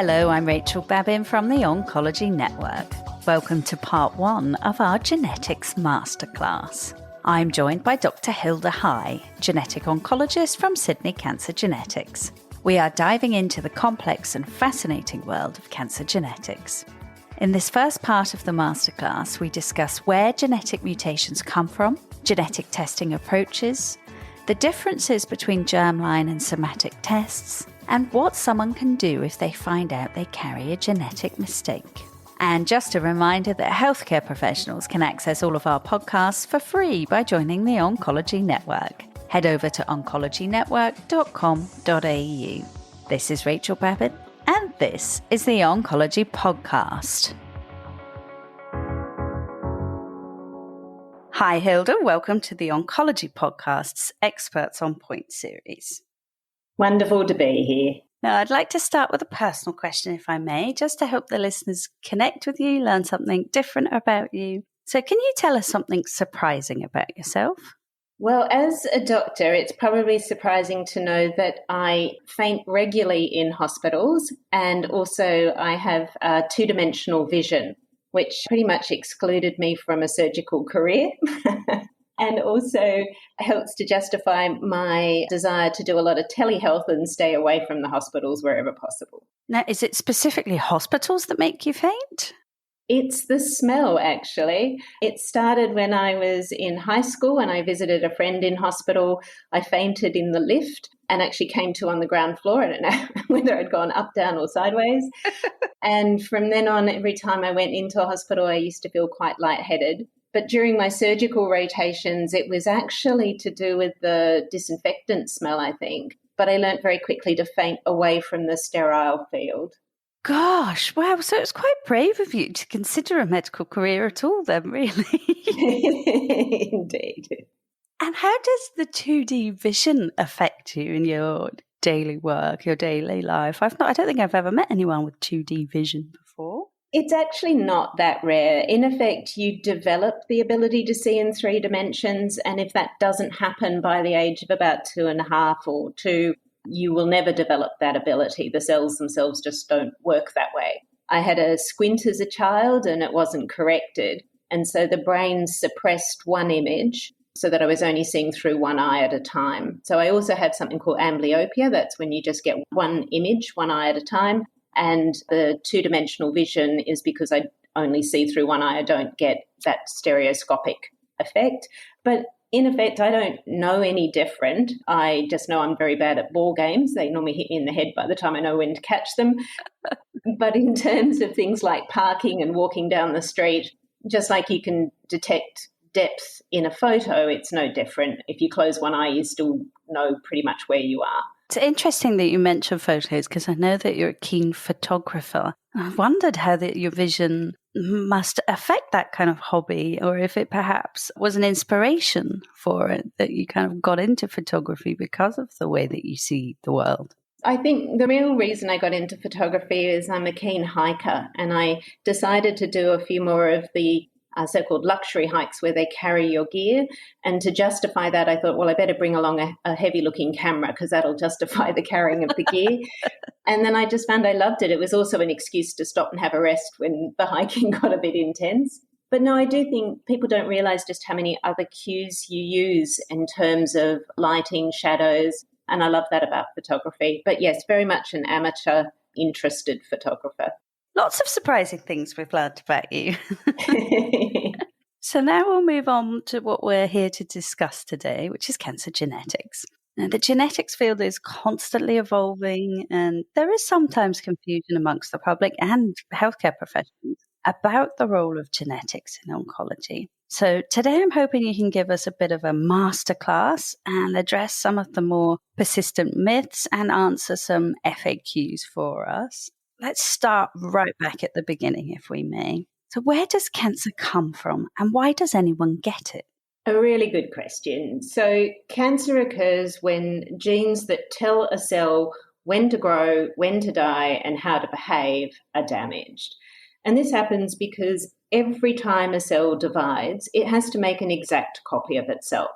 Hello, I'm Rachael Babin from the Oncology Network. Welcome to part 1 of our Genetics Masterclass. I'm joined by Dr Hilda High, genetic oncologist from Sydney Cancer Genetics. We are diving into the complex and fascinating world of cancer genetics. In this first part of the masterclass, we discuss where genetic mutations come from, genetic testing approaches, the differences between germline and somatic tests, and what someone can do if they find out they carry a genetic mistake. And just a reminder that healthcare professionals can access all of our podcasts for free by joining the Oncology Network. Head over to oncologynetwork.com.au. This is Rachael Babin, and this is the Oncology Podcast. Hi Hilda, welcome to the Oncology Podcast's Experts on Point series. Wonderful to be here. Now, I'd like to start with a personal question, if I may, just to help the listeners connect with you, learn something different about you. So can you tell us something surprising about yourself? Well, as a doctor, it's probably surprising to know that I faint regularly in hospitals, and also I have two-dimensional vision, which pretty much excluded me from a surgical career. And also helps to justify my desire to do a lot of telehealth and stay away from the hospitals wherever possible. Now, is it specifically hospitals that make you faint? It's the smell, actually. It started when I was in high school and I visited a friend in hospital. I fainted in the lift and actually came to on the ground floor. I don't know whether I'd gone up, down or sideways. And from then on, every time I went into a hospital, I used to feel quite lightheaded. But during my surgical rotations, it was actually to do with the disinfectant smell, I think. But I learnt very quickly to faint away from the sterile field. Gosh, wow. So it's quite brave of you to consider a medical career at all then, really. Indeed. And how does the 2D vision affect you in your daily work, your daily life? I don't think I've ever met anyone with 2D vision before. It's actually not that rare. In effect, you develop the ability to see in 3 dimensions, and if that doesn't happen by the age of about 2.5 or 2, you will never develop that ability. The cells themselves just don't work that way. I had a squint as a child and it wasn't corrected, and so the brain suppressed one image so that I was only seeing through one eye at a time. So I also have something called amblyopia. That's when you just get one image, one eye at a time. And the two-dimensional vision is because I only see through one eye. I don't get that stereoscopic effect. But in effect, I don't know any different. I just know I'm very bad at ball games. They normally hit me in the head by the time I know when to catch them. But in terms of things like parking and walking down the street, just like you can detect depth in a photo, it's no different. If you close one eye, you still know pretty much where you are. It's interesting that you mention photos because I know that you're a keen photographer. I wondered how your vision must affect that kind of hobby, or if it perhaps was an inspiration for it, that you kind of got into photography because of the way that you see the world. I think the real reason I got into photography is I'm a keen hiker, and I decided to do a few more of the so-called luxury hikes where they carry your gear. And to justify that, I thought, well, I better bring along a heavy-looking camera because that'll justify the carrying of the gear. And then I just found I loved it. It was also an excuse to stop and have a rest when the hiking got a bit intense. But no, I do think people don't realise just how many other cues you use in terms of lighting, shadows, and I love that about photography. But yes, very much an amateur, interested photographer. Lots of surprising things we've learned about you. So now we'll move on to what we're here to discuss today, which is cancer genetics. Now, the genetics field is constantly evolving, and there is sometimes confusion amongst the public and healthcare professionals about the role of genetics in oncology. So today I'm hoping you can give us a bit of a masterclass and address some of the more persistent myths and answer some FAQs for us. Let's start right back at the beginning, if we may. So where does cancer come from and why does anyone get it? A really good question. So cancer occurs when genes that tell a cell when to grow, when to die, and how to behave are damaged. And this happens because every time a cell divides, it has to make an exact copy of itself.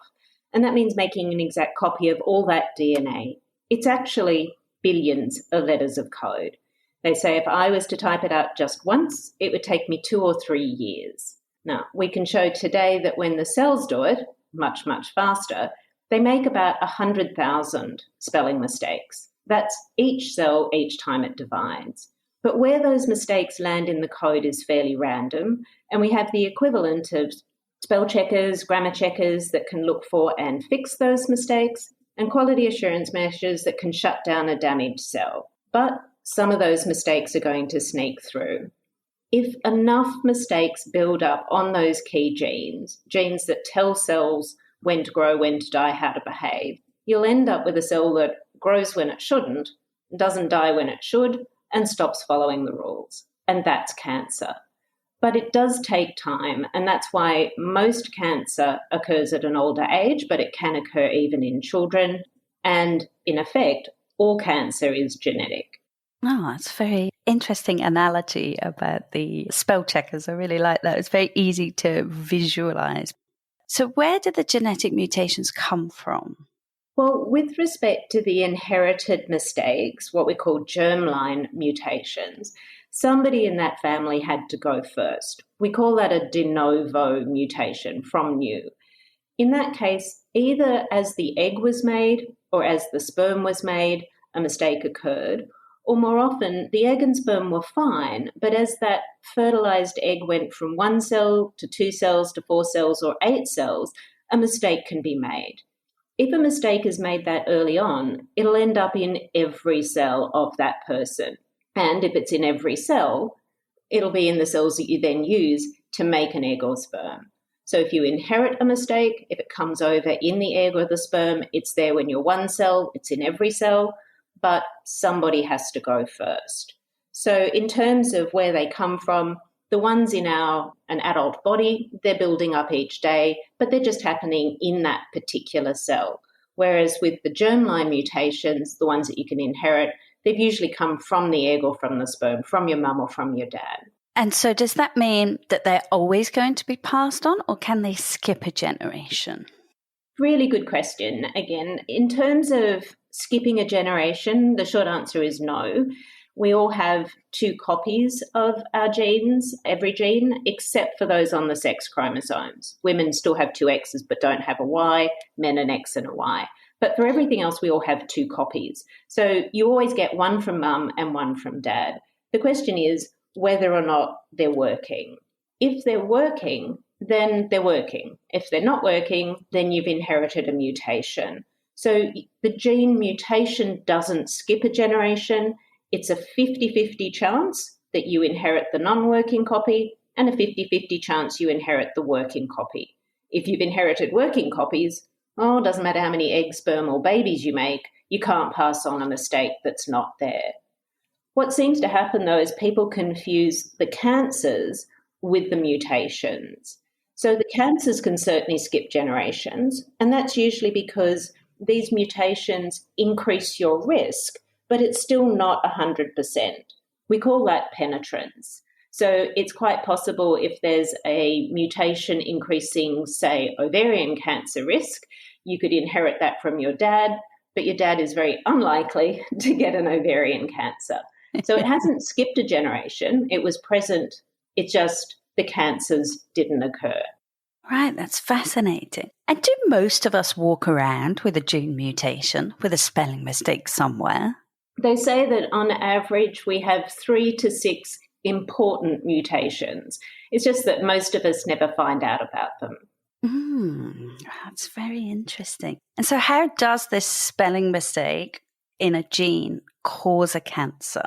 And that means making an exact copy of all that DNA. It's actually billions of letters of code. They say if I was to type it out just once, it would take me 2 or 3 years. Now, we can show today that when the cells do it, much, much faster, they make about 100,000 spelling mistakes. That's each cell each time it divides. But where those mistakes land in the code is fairly random, and we have the equivalent of spell checkers, grammar checkers that can look for and fix those mistakes, and quality assurance measures that can shut down a damaged cell. But some of those mistakes are going to sneak through. If enough mistakes build up on those key genes that tell cells when to grow, when to die, how to behave, you'll end up with a cell that grows when it shouldn't, doesn't die when it should, and stops following the rules. And that's cancer. But it does take time, and that's why most cancer occurs at an older age, but it can occur even in children. And in effect, all cancer is genetic. Oh, that's a very interesting analogy about the spell checkers. I really like that. It's very easy to visualize. So where do the genetic mutations come from? Well, with respect to the inherited mistakes, what we call germline mutations, somebody in that family had to go first. We call that a de novo mutation, from new. In that case, either as the egg was made or as the sperm was made, a mistake occurred, or more often, the egg and sperm were fine, but as that fertilized egg went from 1 cell to 2 cells to 4 cells or 8 cells, a mistake can be made. If a mistake is made that early on, it'll end up in every cell of that person. And if it's in every cell, it'll be in the cells that you then use to make an egg or sperm. So if you inherit a mistake, if it comes over in the egg or the sperm, it's there when you're 1 cell, it's in every cell, but somebody has to go first. So in terms of where they come from, the ones in an adult body, they're building up each day, but they're just happening in that particular cell. Whereas with the germline mutations, the ones that you can inherit, they've usually come from the egg or from the sperm, from your mum or from your dad. And so does that mean that they're always going to be passed on, or can they skip a generation? Really good question. Again, in terms of skipping a generation, the short answer is no. We all have 2 copies of our genes, every gene, except for those on the sex chromosomes. Women still have 2 X's but don't have a Y, men an X and a Y. But for everything else, we all have 2 copies. So you always get one from mum and one from dad. The question is whether or not they're working. If they're working, then they're working. If they're not working, then you've inherited a mutation. So the gene mutation doesn't skip a generation. It's a 50-50 chance that you inherit the non-working copy and a 50-50 chance you inherit the working copy. If you've inherited working copies, it doesn't matter how many eggs, sperm or babies you make, you can't pass on a mistake that's not there. What seems to happen, though, is people confuse the cancers with the mutations. So the cancers can certainly skip generations, and that's usually because these mutations increase your risk, but it's still not 100%. We call that penetrance. So it's quite possible if there's a mutation increasing, say, ovarian cancer risk, you could inherit that from your dad, but your dad is very unlikely to get an ovarian cancer. So it hasn't skipped a generation. It was present. It's just the cancers didn't occur. Right, that's fascinating. And do most of us walk around with a gene mutation, with a spelling mistake somewhere? They say that on average we have 3 to 6 important mutations. It's just that most of us never find out about them. That's very interesting. And so how does this spelling mistake in a gene cause a cancer?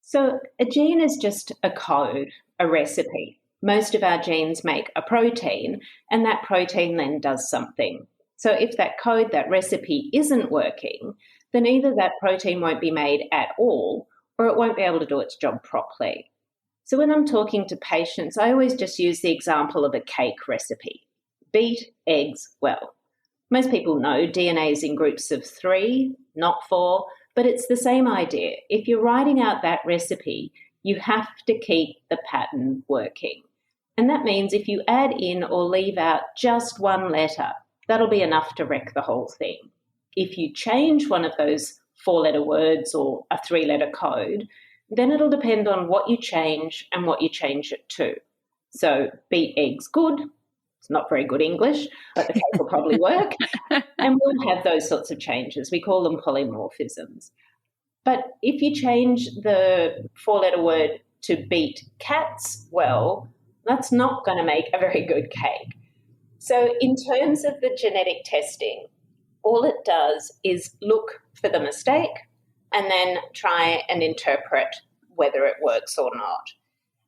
So a gene is just a code, a recipe. Most of our genes make a protein, and that protein then does something. So if that code, that recipe isn't working, then either that protein won't be made at all, or it won't be able to do its job properly. So when I'm talking to patients, I always just use the example of a cake recipe. Beat eggs well. Most people know DNA is in groups of 3, not 4, but it's the same idea. If you're writing out that recipe, you have to keep the pattern working. And that means if you add in or leave out just one letter, that'll be enough to wreck the whole thing. If you change one of those 4-letter words or a 3-letter code, then it'll depend on what you change and what you change it to. So beat eggs good. It's not very good English, but the cake will probably work. And we'll have those sorts of changes. We call them polymorphisms. But if you change the four-letter word to beat cats well, that's not going to make a very good cake. So in terms of the genetic testing, all it does is look for the mistake and then try and interpret whether it works or not.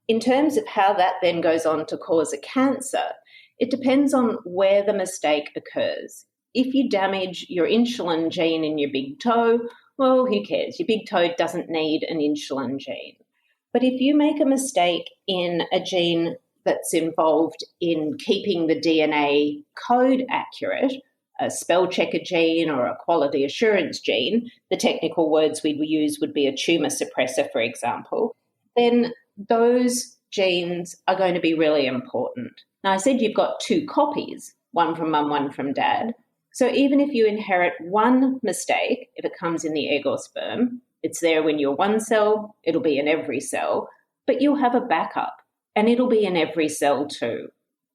In terms of how that then goes on to cause a cancer, it depends on where the mistake occurs. If you damage your insulin gene in your big toe, well, who cares? Your big toe doesn't need an insulin gene. But if you make a mistake in a gene that's involved in keeping the DNA code accurate, a spell checker gene or a quality assurance gene, the technical words we would use would be a tumor suppressor, for example, then those genes are going to be really important. Now, I said you've got two copies, one from mum, one from dad. So even if you inherit one mistake, if it comes in the egg or sperm, it's there when you're one cell, it'll be in every cell, but you'll have a backup and it'll be in every cell too.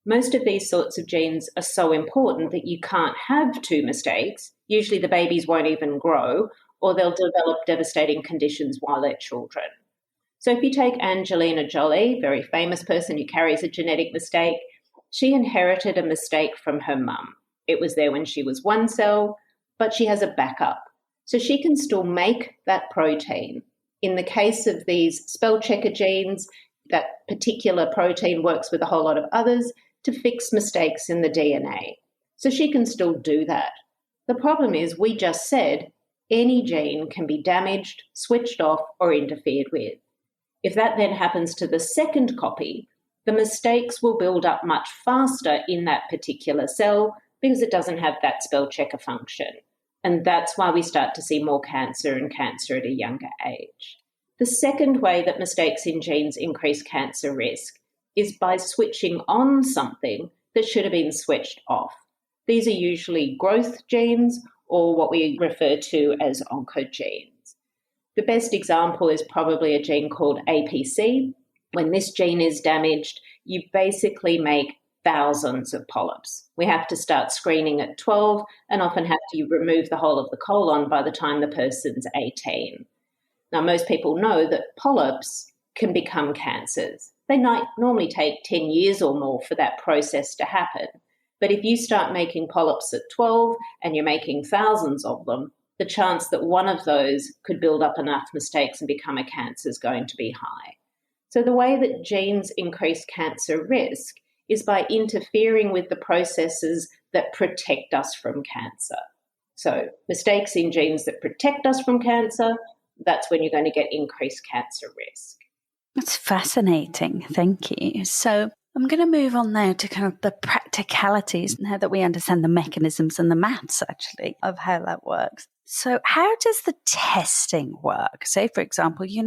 Most of these sorts of genes are so important that you can't have two mistakes. Usually the babies won't even grow, or they'll develop devastating conditions while they're children. So if you take Angelina Jolie, very famous person who carries a genetic mistake, she inherited a mistake from her mum. It was there when she was one cell, but she has a backup. So she can still make that protein. In the case of these spell checker genes, that particular protein works with a whole lot of others to fix mistakes in the DNA. So she can still do that. The problem is we just said any gene can be damaged, switched off, or interfered with. If that then happens to the second copy, the mistakes will build up much faster in that particular cell because it doesn't have that spell checker function. And that's why we start to see more cancer and cancer at a younger age. The second way that mistakes in genes increase cancer risk is by switching on something that should have been switched off. These are usually growth genes or what we refer to as oncogenes. The best example is probably a gene called APC. When this gene is damaged, you basically make thousands of polyps. We have to start screening at 12 and often have to remove the whole of the colon by the time the person's 18. Now, most people know that polyps can become cancers. They normally take 10 years or more for that process to happen. But if you start making polyps at 12 and you're making thousands of them, the chance that one of those could build up enough mistakes and become a cancer is going to be high. So the way that genes increase cancer risk is by interfering with the processes that protect us from cancer. So mistakes in genes that protect us from cancer, that's when you're going to get increased cancer risk. That's fascinating. Thank you. So I'm going to move on now to kind of the practicalities, now that we understand the mechanisms and the maths actually of how that works. So how does the testing work? Say, for example, you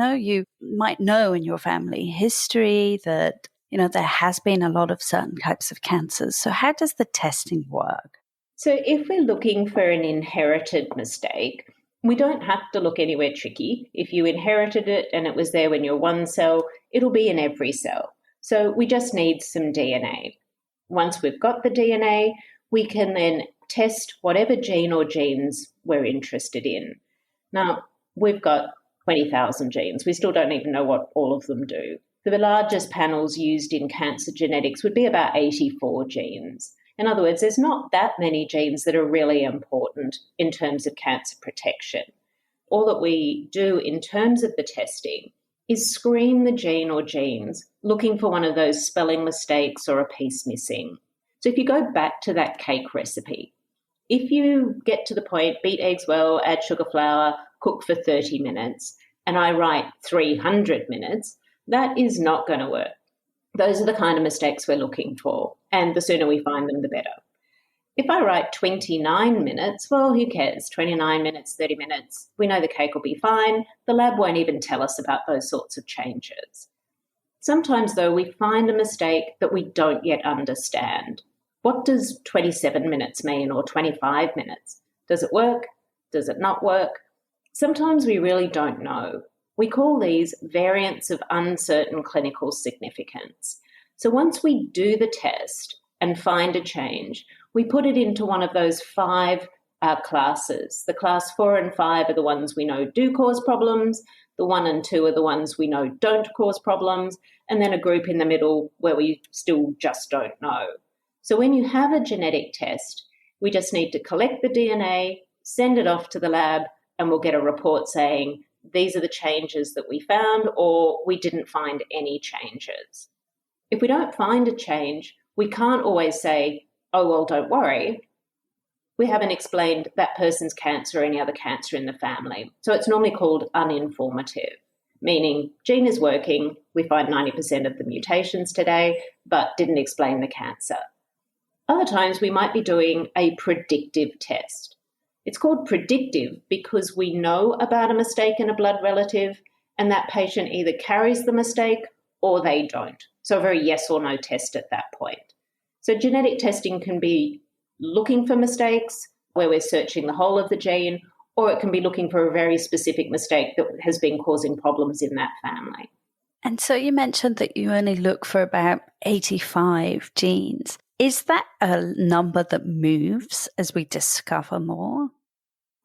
might know in your family history that, there has been a lot of certain types of cancers. So how does the testing work? So if we're looking for an inherited mistake, we don't have to look anywhere tricky. If you inherited it and it was there when you're one cell, it'll be in every cell. So we just need some DNA. Once we've got the DNA, we can then test whatever gene or genes we're interested in. Now, we've got 20,000 genes. We still don't even know what all of them do. The largest panels used in cancer genetics would be about 84 genes. In other words, there's not that many genes that are really important in terms of cancer protection. All that we do in terms of the testing is screen the gene or genes, looking for one of those spelling mistakes or a piece missing. So if you go back to that cake recipe, if you get to the point, beat eggs well, add sugar, flour, cook for 30 minutes, and I write 300 minutes, that is not going to work. Those are the kind of mistakes we're looking for, and the sooner we find them, the better. If I write 29 minutes, well, who cares? 29 minutes, 30 minutes, we know the cake will be fine. The lab won't even tell us about those sorts of changes. Sometimes, though, we find a mistake that we don't yet understand. What does 27 minutes mean, or 25 minutes? Does it work? Does it not work? Sometimes we really don't know. We call these variants of uncertain clinical significance. So once we do the test and find a change, we put it into one of those 5 classes. The class 4 and 5 are the ones we know do cause problems. The 1 and 2 are the ones we know don't cause problems. And then a group in the middle where we still just don't know. So when you have a genetic test, we just need to collect the DNA, send it off to the lab, and we'll get a report saying these are the changes that we found, or we didn't find any changes. If we don't find a change, we can't always say, oh, well, don't worry. We haven't explained that person's cancer or any other cancer in the family. So it's normally called uninformative, meaning gene is working, we find 90% of the mutations today, but didn't explain the cancer. Other times we might be doing a predictive test. It's called predictive because we know about a mistake in a blood relative and that patient either carries the mistake or they don't. So a very yes or no test at that point. So genetic testing can be looking for mistakes where we're searching the whole of the gene, or it can be looking for a very specific mistake that has been causing problems in that family. And so you mentioned that you only look for about 85 genes. Is that a number that moves as we discover more?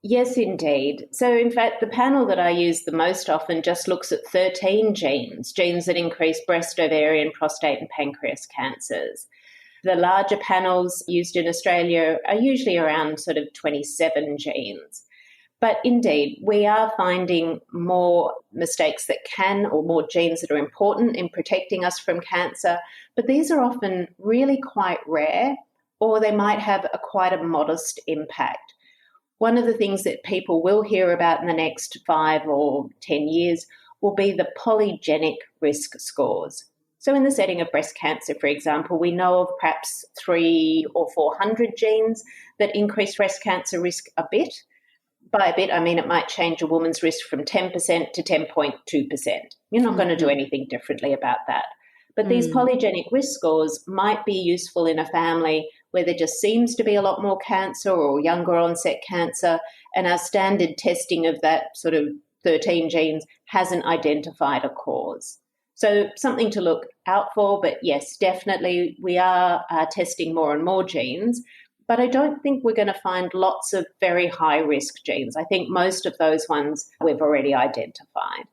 Yes, indeed. So in fact, the panel that I use the most often just looks at 13 genes that increase breast, ovarian, prostate and pancreas cancers. The larger panels used in Australia are usually around sort of 27 genes. But indeed, we are finding more mistakes that can, or more genes that are important in protecting us from cancer. But these are often really quite rare, or they might have quite a modest impact. One of the things that people will hear about in the next 5 or 10 years will be the polygenic risk scores. So in the setting of breast cancer, for example, we know of perhaps 300 or 400 genes that increase breast cancer risk a bit. By a bit, I mean it might change a woman's risk from 10% to 10.2%. You're not going to do anything differently about that. But these polygenic risk scores might be useful in a family where there just seems to be a lot more cancer or younger onset cancer, and our standard testing of that sort of 13 genes hasn't identified a cause. So something to look out for, but yes, definitely we are testing more and more genes. But I don't think we're going to find lots of very high-risk genes. I think most of those ones we've already identified.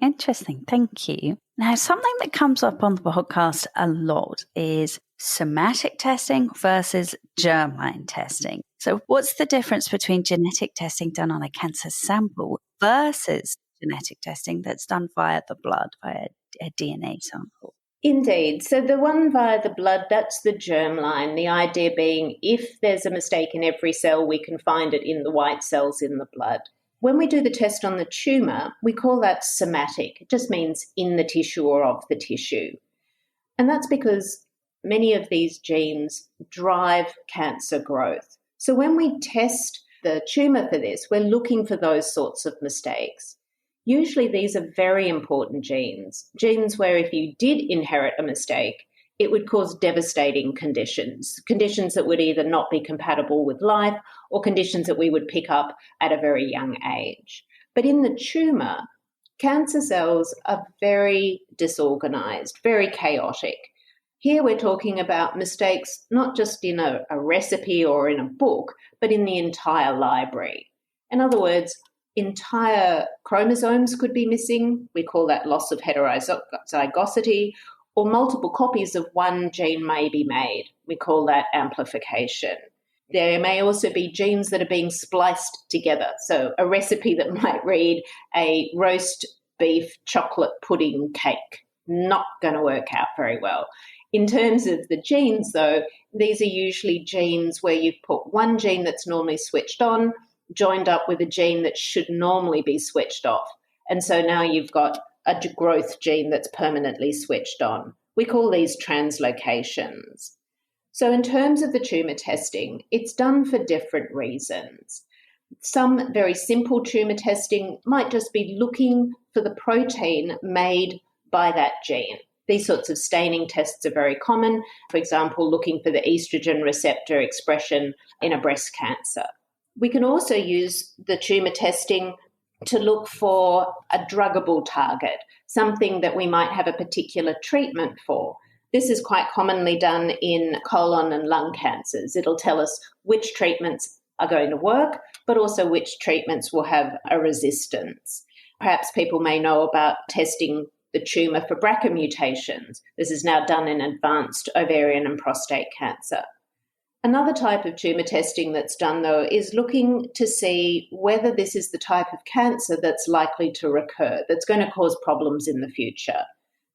Interesting. Thank you. Now, something that comes up on the podcast a lot is somatic testing versus germline testing. So what's the difference between genetic testing done on a cancer sample versus genetic testing that's done via the blood, via a DNA sample? Indeed. So the one via the blood, that's the germline, the idea being if there's a mistake in every cell, we can find it in the white cells in the blood. When we do the test on the tumour, we call that somatic. It just means in the tissue or of the tissue. And that's because many of these genes drive cancer growth. So when we test the tumour for this, we're looking for those sorts of mistakes. Usually these are very important genes where if you did inherit a mistake, it would cause devastating conditions that would either not be compatible with life or conditions that we would pick up at a very young age. But in the tumour, cancer cells are very disorganized, very chaotic. Here we're talking about mistakes not just in a recipe or in a book, but in the entire library. In other words, entire chromosomes could be missing. We call that loss of heterozygosity, or multiple copies of one gene may be made. We call that amplification. There may also be genes that are being spliced together. So a recipe that might read a roast beef chocolate pudding cake, not going to work out very well. In terms of the genes, though, these are usually genes where you've put one gene that's normally switched on, joined up with a gene that should normally be switched off. And so now you've got a growth gene that's permanently switched on. We call these translocations. So in terms of the tumour testing, it's done for different reasons. Some very simple tumour testing might just be looking for the protein made by that gene. These sorts of staining tests are very common. For example, looking for the estrogen receptor expression in a breast cancer. We can also use the tumour testing to look for a druggable target, something that we might have a particular treatment for. This is quite commonly done in colon and lung cancers. It'll tell us which treatments are going to work, but also which treatments will have a resistance. Perhaps people may know about testing the tumour for BRCA mutations. This is now done in advanced ovarian and prostate cancer. Another type of tumour testing that's done, though, is looking to see whether this is the type of cancer that's likely to recur, that's going to cause problems in the future.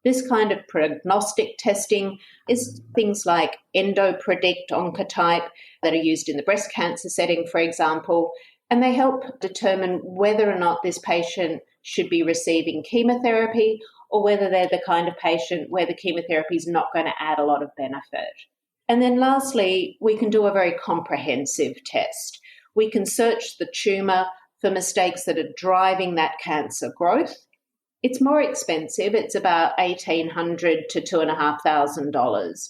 This kind of prognostic testing is things like EndoPredict Oncotype that are used in the breast cancer setting, for example, and they help determine whether or not this patient should be receiving chemotherapy or whether they're the kind of patient where the chemotherapy is not going to add a lot of benefit. And then lastly, we can do a very comprehensive test. We can search the tumour for mistakes that are driving that cancer growth. It's more expensive. It's about $1,800 to $2,500.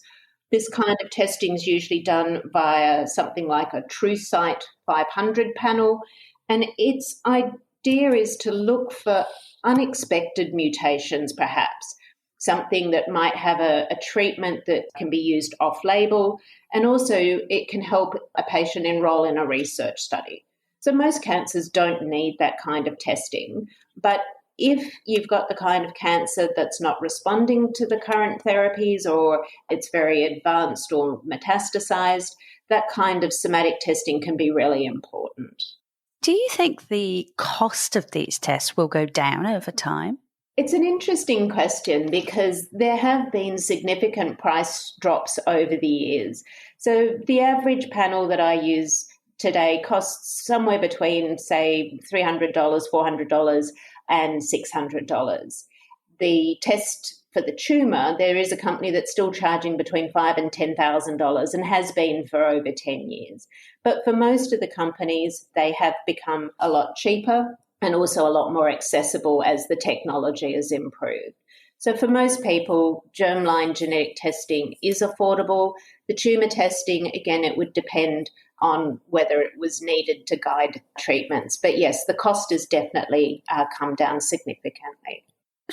This kind of testing is usually done via something like a TrueSight 500 panel, and its idea is to look for unexpected mutations, perhaps, something that might have a treatment that can be used off-label, and also it can help a patient enroll in a research study. So most cancers don't need that kind of testing, but if you've got the kind of cancer that's not responding to the current therapies or it's very advanced or metastasized, that kind of somatic testing can be really important. Do you think the cost of these tests will go down over time? It's an interesting question because there have been significant price drops over the years. So the average panel that I use today costs somewhere between, say, $300, $400 and $600. The test for the tumour, there is a company that's still charging between $5,000 and $10,000 and has been for over 10 years. But for most of the companies, they have become a lot cheaper and also a lot more accessible as the technology has improved. So for most people, germline genetic testing is affordable. The tumour testing, again, it would depend on whether it was needed to guide treatments. But yes, the cost has definitely come down significantly.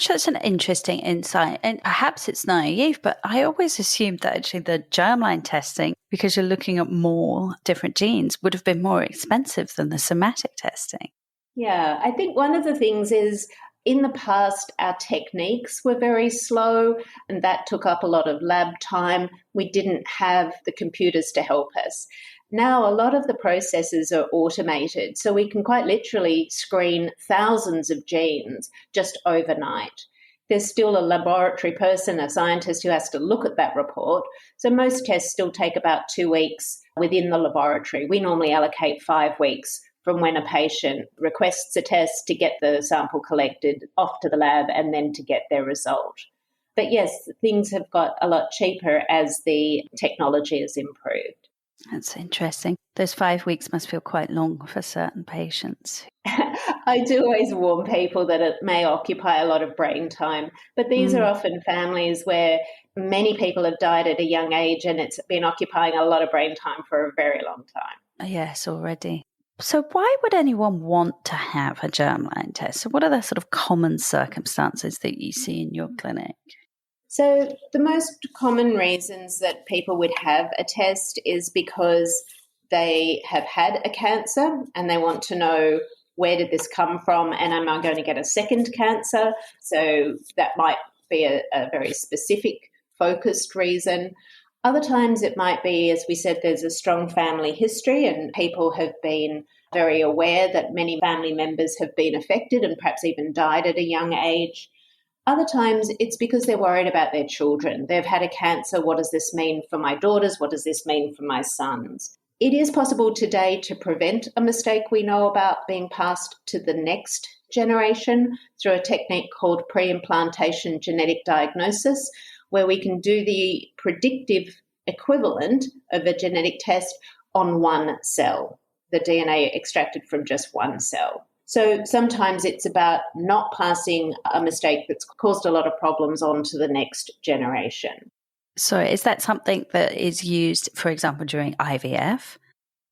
That's an interesting insight, and perhaps it's naive, but I always assumed that actually the germline testing, because you're looking at more different genes, would have been more expensive than the somatic testing. Yeah, I think one of the things is in the past, our techniques were very slow and that took up a lot of lab time. We didn't have the computers to help us. Now, a lot of the processes are automated, so we can quite literally screen thousands of genes just overnight. There's still a laboratory person, a scientist who has to look at that report. So most tests still take about 2 weeks within the laboratory. We normally allocate 5 weeks from when a patient requests a test to get the sample collected off to the lab and then to get their result. But yes, things have got a lot cheaper as the technology has improved. That's interesting. Those 5 weeks must feel quite long for certain patients. I do always warn people that it may occupy a lot of brain time, but these are often families where many people have died at a young age and it's been occupying a lot of brain time for a very long time. Yes, already. So why would anyone want to have a germline test? So what are the sort of common circumstances that you see in your clinic? So the most common reasons that people would have a test is because they have had a cancer and they want to know, where did this come from and am I going to get a second cancer? So that might be a very specific, focused reason. Other times it might be, as we said, there's a strong family history and people have been very aware that many family members have been affected and perhaps even died at a young age. Other times it's because they're worried about their children. They've had a cancer. What does this mean for my daughters? What does this mean for my sons? It is possible today to prevent a mistake we know about being passed to the next generation through a technique called pre-implantation genetic diagnosis, where we can do the predictive equivalent of a genetic test on one cell, the DNA extracted from just one cell. So sometimes it's about not passing a mistake that's caused a lot of problems on to the next generation. So is that something that is used, for example, during IVF?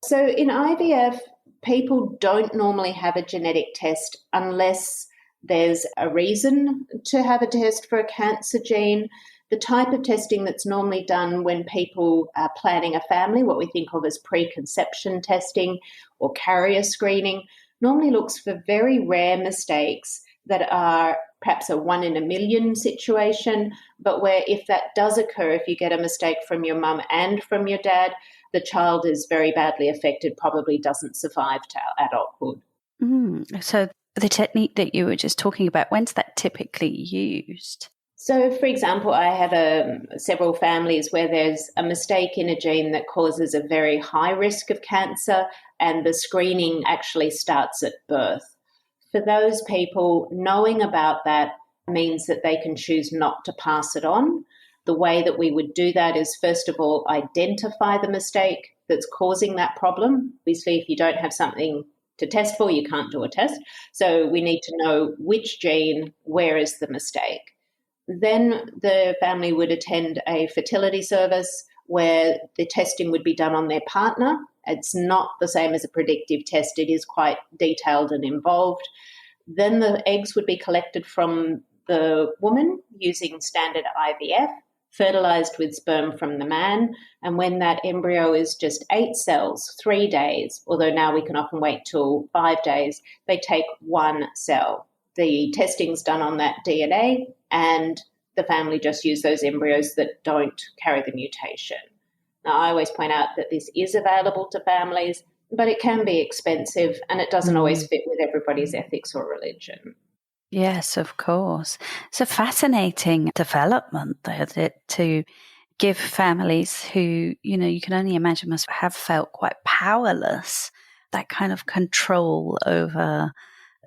So in IVF, people don't normally have a genetic test unless there's a reason to have a test for a cancer gene. The type of testing that's normally done when people are planning a family, what we think of as preconception testing or carrier screening, normally looks for very rare mistakes that are perhaps a 1 in a million situation, but where if that does occur, if you get a mistake from your mum and from your dad, the child is very badly affected, probably doesn't survive to adulthood. So the technique that you were just talking about, when's that typically used? So, for example, I have several families where there's a mistake in a gene that causes a very high risk of cancer, and the screening actually starts at birth. For those people, knowing about that means that they can choose not to pass it on. The way that we would do that is, first of all, identify the mistake that's causing that problem. Obviously, if you don't have something to test for, you can't do a test. So we need to know which gene, where is the mistake. Then the family would attend a fertility service where the testing would be done on their partner. It's not the same as a predictive test. It is quite detailed and involved. Then the eggs would be collected from the woman using standard IVF, fertilized with sperm from the man. And when that embryo is just 8 cells, 3 days, although now we can often wait till 5 days, they take 1 cell. The testing's done on that DNA, and the family just use those embryos that don't carry the mutation. Now, I always point out that this is available to families, but it can be expensive and it doesn't always fit with everybody's ethics or religion. Yes, of course. It's a fascinating development there to give families who, you can only imagine must have felt quite powerless, that kind of control over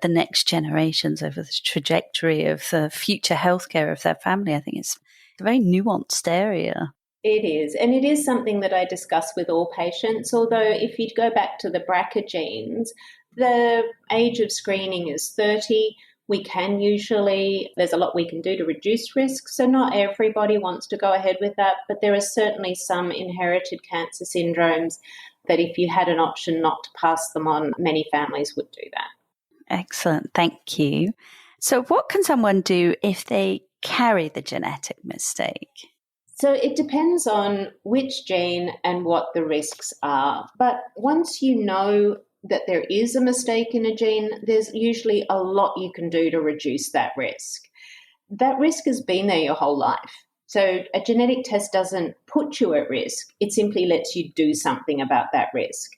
the next generations, over the trajectory of the future healthcare of their family. I think it's a very nuanced area. It is, and it is something that I discuss with all patients, although if you go back to the BRCA genes, the age of screening is 30. There's a lot we can do to reduce risk, so not everybody wants to go ahead with that, but there are certainly some inherited cancer syndromes that if you had an option not to pass them on, many families would do that. Excellent, thank you. So what can someone do if they carry the genetic mistake? So it depends on which gene and what the risks are. But once you know that there is a mistake in a gene, there's usually a lot you can do to reduce that risk. That risk has been there your whole life. So a genetic test doesn't put you at risk. It simply lets you do something about that risk.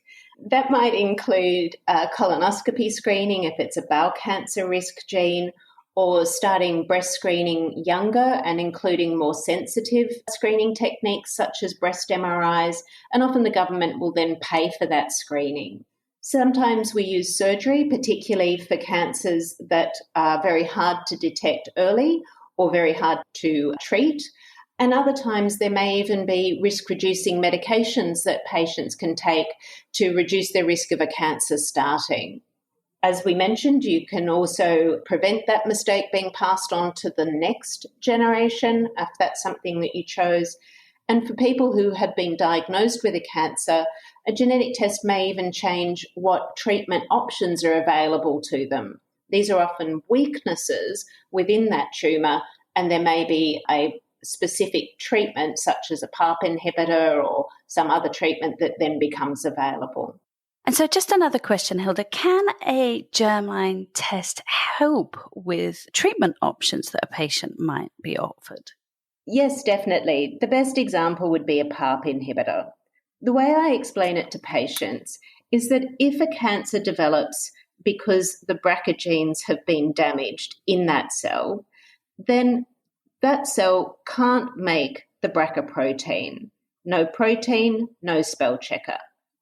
That might include colonoscopy screening if it's a bowel cancer risk gene, or starting breast screening younger and including more sensitive screening techniques such as breast MRIs, and often the government will then pay for that screening. Sometimes we use surgery, particularly for cancers that are very hard to detect early or very hard to treat. And other times there may even be risk-reducing medications that patients can take to reduce their risk of a cancer starting. As we mentioned, you can also prevent that mistake being passed on to the next generation if that's something that you chose. And for people who have been diagnosed with a cancer, a genetic test may even change what treatment options are available to them. These are often weaknesses within that tumour, and there may be a specific treatment such as a PARP inhibitor or some other treatment that then becomes available. And so just another question, Hilda, can a germline test help with treatment options that a patient might be offered? Yes, definitely. The best example would be a PARP inhibitor. The way I explain it to patients is that if a cancer develops because the BRCA genes have been damaged in that cell, then that cell can't make the BRCA protein. No protein, no spell checker.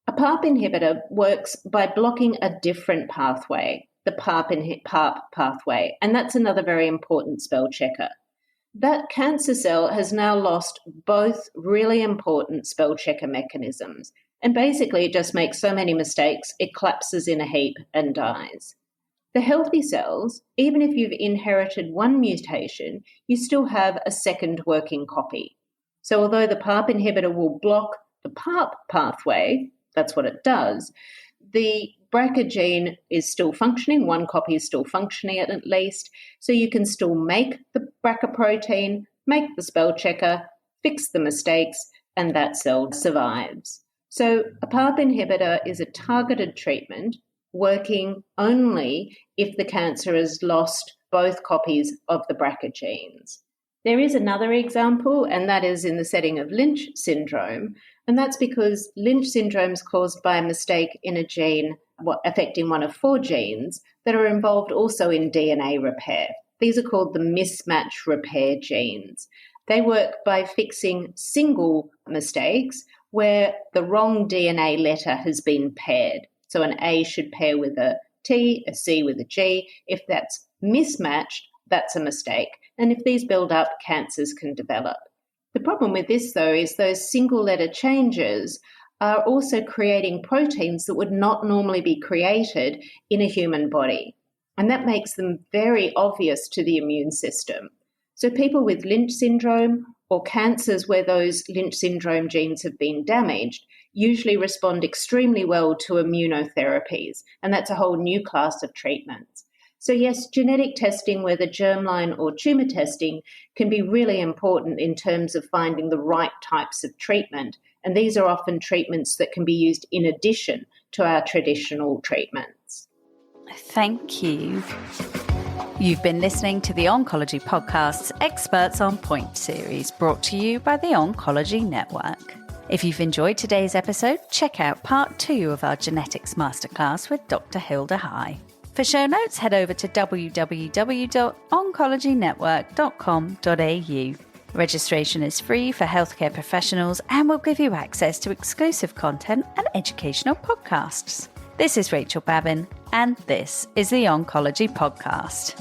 A PARP inhibitor works by blocking a different pathway, the PARP pathway, and that's another very important spell checker. That cancer cell has now lost both really important spell checker mechanisms, and basically it just makes so many mistakes it collapses in a heap and dies. The healthy cells, even if you've inherited one mutation, you still have a second working copy. So although the PARP inhibitor will block the PARP pathway, that's what it does, the BRCA gene is still functioning, one copy is still functioning at least, so you can still make the BRCA protein, make the spell checker, fix the mistakes, and that cell survives. So a PARP inhibitor is a targeted treatment working only if the cancer has lost both copies of the BRCA genes. There is another example, and that is in the setting of Lynch syndrome, and that's because Lynch syndrome is caused by a mistake in a gene affecting one of 4 genes that are involved also in DNA repair. These are called the mismatch repair genes. They work by fixing single mistakes where the wrong DNA letter has been paired. So an A should pair with a T, a C with a G. If that's mismatched, that's a mistake. And if these build up, cancers can develop. The problem with this, though, is those single letter changes are also creating proteins that would not normally be created in a human body. And that makes them very obvious to the immune system. So people with Lynch syndrome or cancers where those Lynch syndrome genes have been damaged usually respond extremely well to immunotherapies. And that's a whole new class of treatments. So yes, genetic testing, whether germline or tumour testing, can be really important in terms of finding the right types of treatment. And these are often treatments that can be used in addition to our traditional treatments. Thank you. You've been listening to the Oncology Podcast's Experts on Point series, brought to you by the Oncology Network. If you've enjoyed today's episode, check out part 2 of our Genetics Masterclass with Dr Hilda High. For show notes, head over to www.oncologynetwork.com.au. Registration is free for healthcare professionals and will give you access to exclusive content and educational podcasts. This is Rachael Babin, and this is the Oncology Podcast.